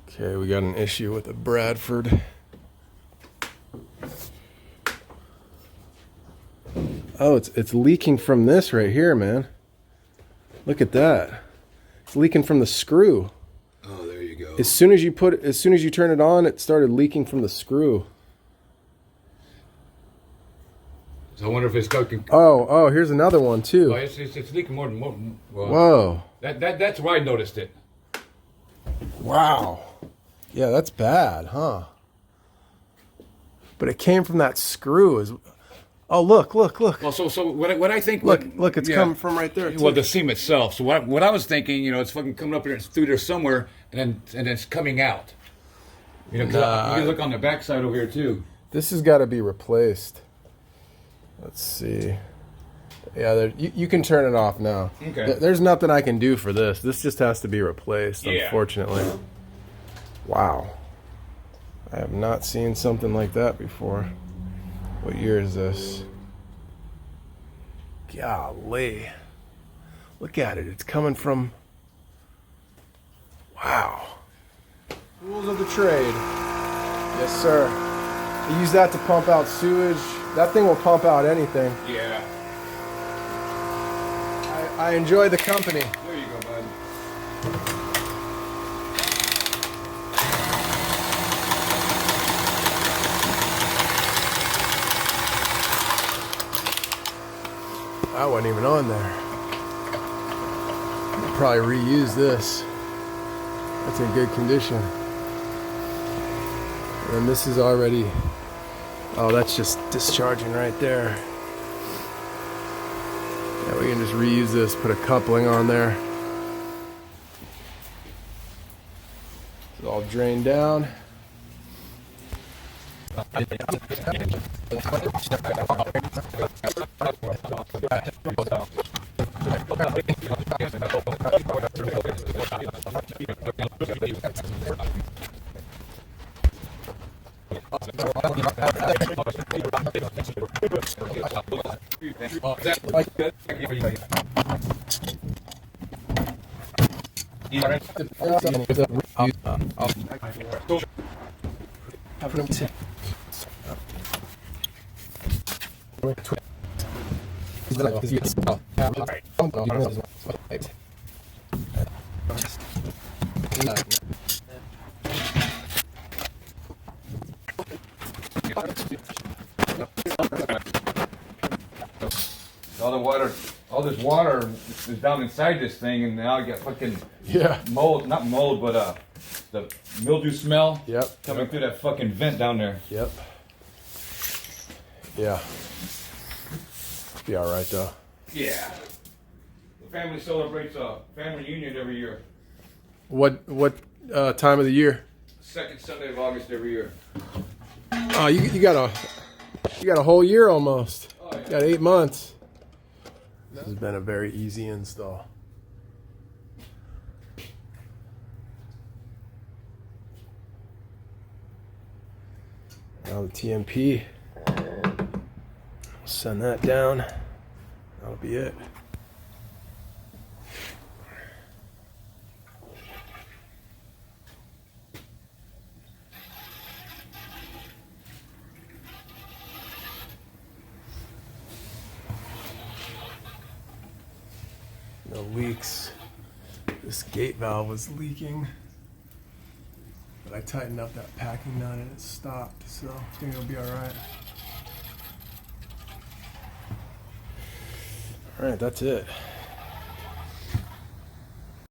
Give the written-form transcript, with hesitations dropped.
Okay, we got an issue with the Bradford. Oh, it's leaking from this right here, man. Look at that. It's leaking from the screw. Oh, there you go. As soon as you turn it on, it started leaking from the screw. So I wonder if it's cooking. Oh, here's another one too. Oh, it's leaking more than more. Well, whoa. That's why I noticed it. Wow. Yeah, that's bad, huh? But it came from that screw. Oh, look. Well, so what I think. Look, it's coming from right there. Well, the seam itself. So what I was thinking, it's fucking coming up here, it's through there somewhere, and then it's coming out. You can look on the backside over here too. This has got to be replaced. Let's see. Yeah, you can turn it off now. Okay. There's nothing I can do for this. This just has to be replaced, unfortunately. Wow. I have not seen something like that before. What year is this? Golly. Look at it. It's coming from... Wow. Rules of the trade. Yes, sir. You use that to pump out sewage. That thing will pump out anything. Yeah. I enjoy the company. There you go, bud. That wasn't even on there. I'll probably reuse this. That's in good condition. And this is already... Oh, that's just discharging right there. Yeah, we can just reuse this, put a coupling on there. It's all drained down. All this water is down inside this thing, and now I got fucking mold, not mold, but the mildew smell. Yep. Coming through that fucking vent down there. Yep. Yeah. Be all right though. Yeah. The family celebrates a family reunion every year. What time of the year? Second Sunday of August every year. Oh, you got a whole year almost. Oh, yeah. You got 8 months. This has been a very easy install. Now the TMP. Send that down. That'll be it. No leaks. This gate valve was leaking, but I tightened up that packing nut and it stopped, so I think it'll be all right. All right, that's it.